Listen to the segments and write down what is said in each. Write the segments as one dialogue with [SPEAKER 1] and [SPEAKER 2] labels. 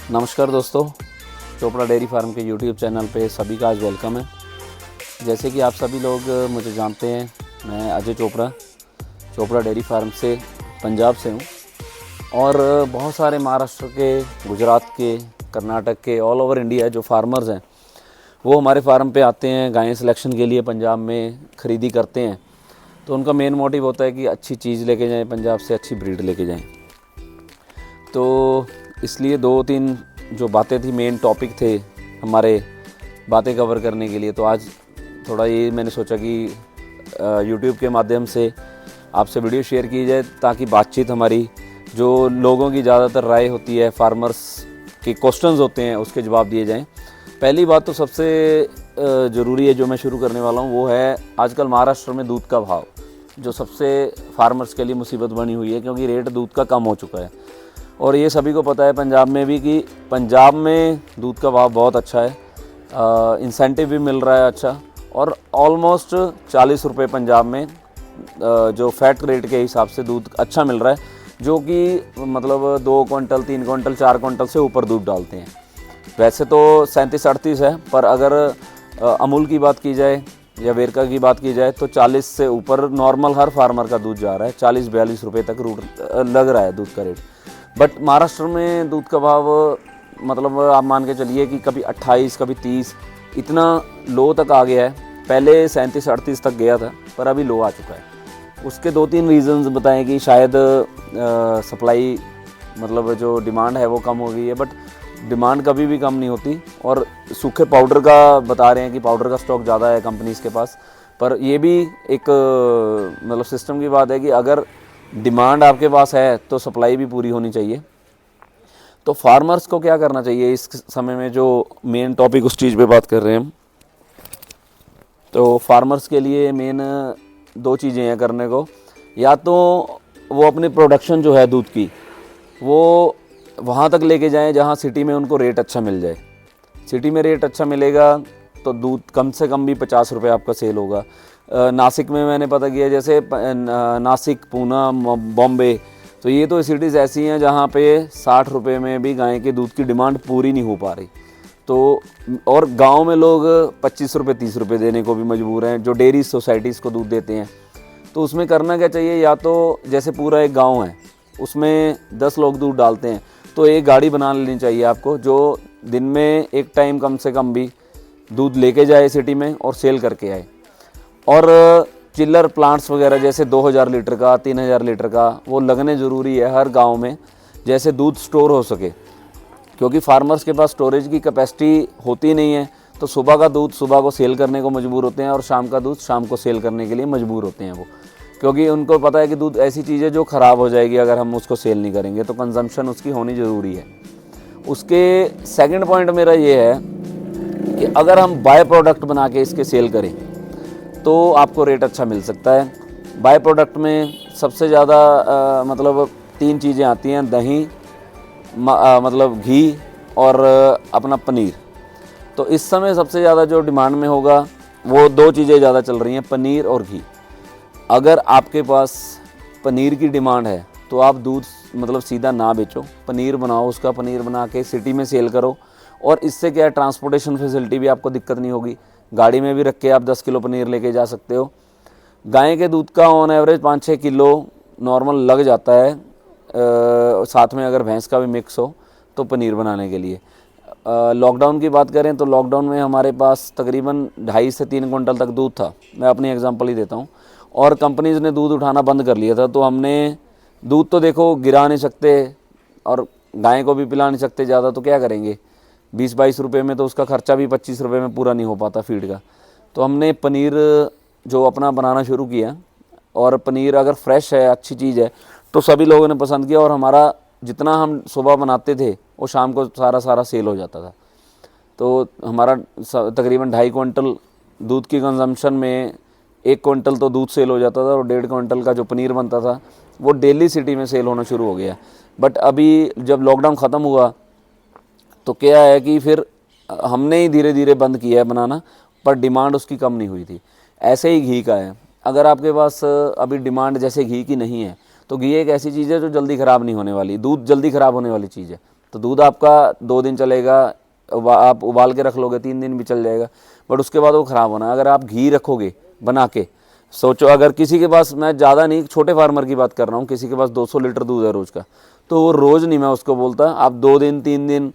[SPEAKER 1] नमस्कार दोस्तों, Chopra dairy farm के यूट्यूब चैनल पे सभी का आज वेलकम है। जैसे कि आप सभी लोग मुझे जानते हैं, मैं अजय चोपड़ा डेयरी फार्म से पंजाब से हूँ और बहुत सारे महाराष्ट्र के, गुजरात के, कर्नाटक के, ऑल ओवर इंडिया जो फार्मर्स हैं वो हमारे फार्म पे आते हैं गायें सिलेक्शन के लिए, पंजाब में ख़रीदी करते हैं। तो उनका मेन मोटिव होता है कि अच्छी चीज़ लेके जाएं, पंजाब से अच्छी ब्रीड लेके जाएं। तो इसलिए 2-3 जो बातें थी, मेन टॉपिक थे हमारे बातें कवर करने के लिए। तो आज थोड़ा ये मैंने सोचा कि यूट्यूब के माध्यम से आपसे वीडियो शेयर की जाए, ताकि बातचीत हमारी, जो लोगों की ज़्यादातर राय होती है, फार्मर्स के क्वेश्चंस होते हैं, उसके जवाब दिए जाएं। पहली बात तो सबसे ज़रूरी है जो मैं शुरू करने वाला हूँ, वो है आजकल महाराष्ट्र में दूध का भाव, जो सबसे फार्मर्स के लिए मुसीबत बनी हुई है, क्योंकि रेट दूध का कम हो चुका है। और ये सभी को पता है पंजाब में भी कि पंजाब में दूध का भाव बहुत अच्छा है, इंसेंटिव भी मिल रहा है अच्छा, और ऑलमोस्ट 40 रुपये पंजाब में जो फैट रेट के हिसाब से दूध अच्छा मिल रहा है, जो कि मतलब 2 क्विंटल, 3 क्विंटल, 4 क्विंटल से ऊपर दूध डालते हैं। वैसे तो 37-38 है, पर अगर अमूल की बात की जाए या वेरका की बात की जाए तो 40 से ऊपर नॉर्मल हर फार्मर का दूध जा रहा है। 40-42 रुपये तक रूट लग रहा है दूध का रेट। बट महाराष्ट्र में दूध का भाव मतलब आप मान के चलिए कि कभी 28, कभी 30, इतना लो तक आ गया है। पहले 37-38 तक गया था, पर अभी लो आ चुका है। उसके 2-3 रीज़न्स बताएं कि शायद सप्लाई, मतलब जो डिमांड है वो कम हो गई है, बट डिमांड कभी भी कम नहीं होती। और सूखे पाउडर का बता रहे हैं कि पाउडर का स्टॉक ज़्यादा है कंपनीज़ के पास, पर ये भी एक मतलब सिस्टम की बात है कि अगर डिमांड आपके पास है तो सप्लाई भी पूरी होनी चाहिए। तो फार्मर्स को क्या करना चाहिए इस समय में, जो मेन टॉपिक उस चीज़ पे बात कर रहे हैं हम। तो फार्मर्स के लिए मेन 2 चीज़ें हैं करने को। या तो वो अपनी प्रोडक्शन जो है दूध की, वो वहाँ तक लेके जाएं जहाँ सिटी में उनको रेट अच्छा मिल जाए। सिटी में रेट अच्छा मिलेगा तो दूध कम से कम भी 50 रुपये आपका सेल होगा। नासिक में मैंने पता किया, जैसे नासिक, पूना, बॉम्बे, तो ये तो सिटीज़ ऐसी हैं जहाँ पे 60 रुपये में भी गाय के दूध की डिमांड पूरी नहीं हो पा रही। तो और गांव में लोग 25 रुपये, 30 रुपये देने को भी मजबूर हैं, जो डेयरी सोसाइटीज़ को दूध देते हैं। तो उसमें करना क्या चाहिए, या तो जैसे पूरा एक गाँव है, उसमें 10 लोग दूध डालते हैं, तो एक गाड़ी बना लेनी चाहिए आपको, जो दिन में एक टाइम कम से कम भी दूध लेके जाए सिटी में और सेल करके आए। और चिल्लर प्लांट्स वगैरह जैसे 2000 लीटर का, 3000 लीटर का, वो लगने ज़रूरी है हर गांव में, जैसे दूध स्टोर हो सके। क्योंकि फार्मर्स के पास स्टोरेज की कैपेसिटी होती नहीं है, तो सुबह का दूध सुबह को सेल करने को मजबूर होते हैं और शाम का दूध शाम को सेल करने के लिए मजबूर होते हैं वो, क्योंकि उनको पता है कि दूध ऐसी चीज़ है जो ख़राब हो जाएगी अगर हम उसको सेल नहीं करेंगे। तो कंजम्पशन उसकी होनी ज़रूरी है। उसके सेकंड पॉइंट मेरा ये है कि अगर हम बाय प्रोडक्ट बना के इसके सेल करें तो आपको रेट अच्छा मिल सकता है। बाय प्रोडक्ट में सबसे ज़्यादा मतलब 3 चीज़ें आती हैं, दही, मतलब घी और अपना पनीर। तो इस समय सबसे ज़्यादा जो डिमांड में होगा वो 2 चीज़ें ज़्यादा चल रही हैं, पनीर और घी। अगर आपके पास पनीर की डिमांड है तो आप दूध मतलब सीधा ना बेचो, पनीर बनाओ, उसका पनीर बना के सिटी में सेल करो। और इससे क्या है, ट्रांसपोर्टेशन फैसिलिटी भी आपको दिक्कत नहीं होगी, गाड़ी में भी रख के आप 10 किलो पनीर लेके जा सकते हो। गाय के दूध का ऑन एवरेज 5-6 किलो नॉर्मल लग जाता है, साथ में अगर भैंस का भी मिक्स हो तो पनीर बनाने के लिए। लॉकडाउन की बात करें तो लॉकडाउन में हमारे पास तकरीबन 2.5 से 3 क्विंटल तक दूध था। मैं अपनी एग्जांपल ही देता हूँ। और कंपनीज़ ने दूध उठाना बंद कर लिया था, तो हमने दूध तो देखो गिरा नहीं सकते और गाय को भी पिला नहीं सकते ज़्यादा, तो क्या करेंगे, 20-22 रुपये में तो उसका खर्चा भी 25 रुपये में पूरा नहीं हो पाता फीड का। तो हमने पनीर जो अपना बनाना शुरू किया, और पनीर अगर फ्रेश है, अच्छी चीज़ है, तो सभी लोगों ने पसंद किया। और हमारा जितना हम सुबह बनाते थे वो शाम को सारा सेल हो जाता था। तो हमारा तकरीबन 2.5 क्विंटल दूध की कंजम्पशन में 1 क्विंटल तो दूध सेल हो जाता था, और 1.5 क्विंटल का जो पनीर बनता था वो डेली सिटी में सेल होना शुरू हो गया। बट अभी जब लॉकडाउन ख़त्म हुआ तो क्या है कि फिर हमने ही धीरे धीरे बंद किया है बनाना, पर डिमांड उसकी कम नहीं हुई थी। ऐसे ही घी का है, अगर आपके पास अभी डिमांड जैसे घी की नहीं है, तो घी एक ऐसी चीज़ है जो जल्दी ख़राब नहीं होने वाली, दूध जल्दी ख़राब होने वाली चीज़ है। तो दूध आपका 2 दिन चलेगा, आप उबाल के रख लोगे 3 दिन भी चल जाएगा, बट उसके बाद वो ख़राब होना। अगर आप घी रखोगे बना के, सोचो अगर किसी के पास, मैं ज़्यादा नहीं, छोटे फार्मर की बात कर रहा हूँ, किसी के पास 200 लीटर दूध है रोज़ का, तो वो रोज़ नहीं मैं उसको बोलता, आप 2 दिन 3 दिन,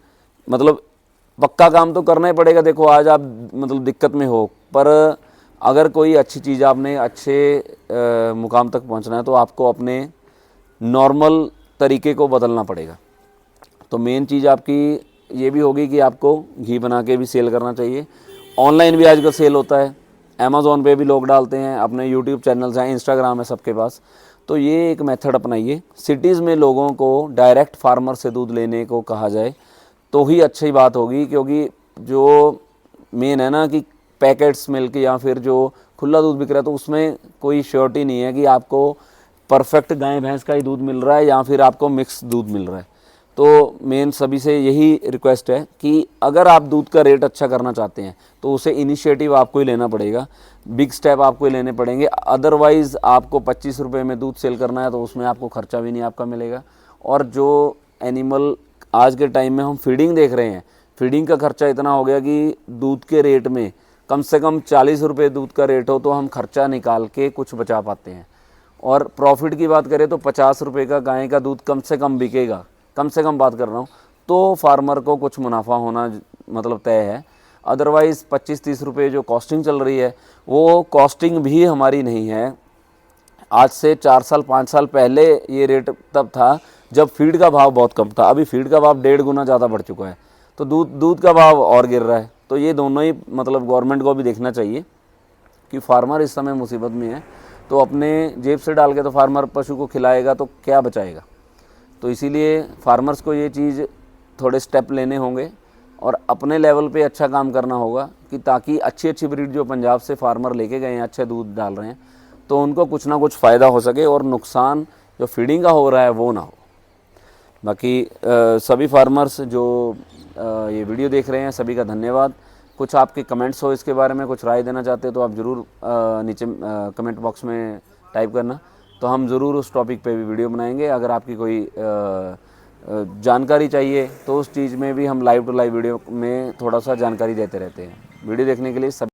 [SPEAKER 1] मतलब पक्का काम तो करना ही पड़ेगा। देखो आज आप मतलब दिक्कत में हो, पर अगर कोई अच्छी चीज़ आपने अच्छे मुकाम तक पहुंचना है तो आपको अपने नॉर्मल तरीके को बदलना पड़ेगा। तो मेन चीज़ आपकी ये भी होगी कि आपको घी बना के भी सेल करना चाहिए। ऑनलाइन भी आजकल सेल होता है, अमेज़ॉन पे भी लोग डालते हैं, अपने यूट्यूब चैनल्स हैं, इंस्टाग्राम है सबके पास। तो ये एक मेथड अपनाइए। सिटीज़ में लोगों को डायरेक्ट फार्मर से दूध लेने को कहा जाए तो ही अच्छी बात होगी, क्योंकि जो मेन है ना कि पैकेट्स मिल्क या फिर जो खुला दूध बिक रहा है, तो उसमें कोई श्योरिटी नहीं है कि आपको परफेक्ट गाय भैंस का ही दूध मिल रहा है या फिर आपको मिक्स दूध मिल रहा है। तो मेन सभी से यही रिक्वेस्ट है कि अगर आप दूध का रेट अच्छा करना चाहते हैं तो उसे इनिशिएटिव आपको ही लेना पड़ेगा, बिग स्टेप आपको ही लेने पड़ेंगे। अदरवाइज़ आपको 25 रुपये में दूध सेल करना है तो उसमें आपको खर्चा भी नहीं आपका मिलेगा। और जो एनिमल आज के टाइम में हम फीडिंग देख रहे हैं, फीडिंग का खर्चा इतना हो गया कि दूध के रेट में कम से कम 40 रुपये दूध का रेट हो तो हम खर्चा निकाल के कुछ बचा पाते हैं। और प्रॉफिट की बात करें तो 50 रुपये का गाय का दूध कम से कम बिकेगा, कम से कम बात कर रहा हूँ, तो फार्मर को कुछ मुनाफा होना मतलब तय है। अदरवाइज़ 25-30 रुपये जो कॉस्टिंग चल रही है वो कॉस्टिंग भी हमारी नहीं है। आज से 4 साल 5 साल पहले ये रेट तब था जब फीड का भाव बहुत कम था, अभी फीड का भाव 1.5 गुना ज़्यादा बढ़ चुका है, तो दूध का भाव और गिर रहा है। तो ये दोनों ही मतलब गवर्नमेंट को भी देखना चाहिए कि फार्मर इस समय मुसीबत में है, तो अपने जेब से डाल के तो फार्मर पशु को खिलाएगा तो क्या बचाएगा। तो इसीलिए फार्मर्स को ये चीज़ थोड़े स्टेप लेने होंगे और अपने लेवल पे अच्छा काम करना होगा कि ताकि अच्छी अच्छी ब्रीड जो पंजाब से फार्मर लेके गए हैं, अच्छे दूध डाल रहे हैं, तो उनको कुछ ना कुछ फ़ायदा हो सके और नुकसान जो फीडिंग का हो रहा है वो ना हो। बाकी सभी फार्मर्स जो ये वीडियो देख रहे हैं सभी का धन्यवाद। कुछ आपके कमेंट्स हो इसके बारे में, कुछ राय देना चाहते हो तो आप ज़रूर नीचे कमेंट बॉक्स में टाइप करना, तो हम ज़रूर उस टॉपिक पे भी वीडियो बनाएंगे। अगर आपकी कोई जानकारी चाहिए तो उस चीज़ में भी हम लाइव टू लाइव वीडियो में थोड़ा सा जानकारी देते रहते हैं। वीडियो देखने के लिए सब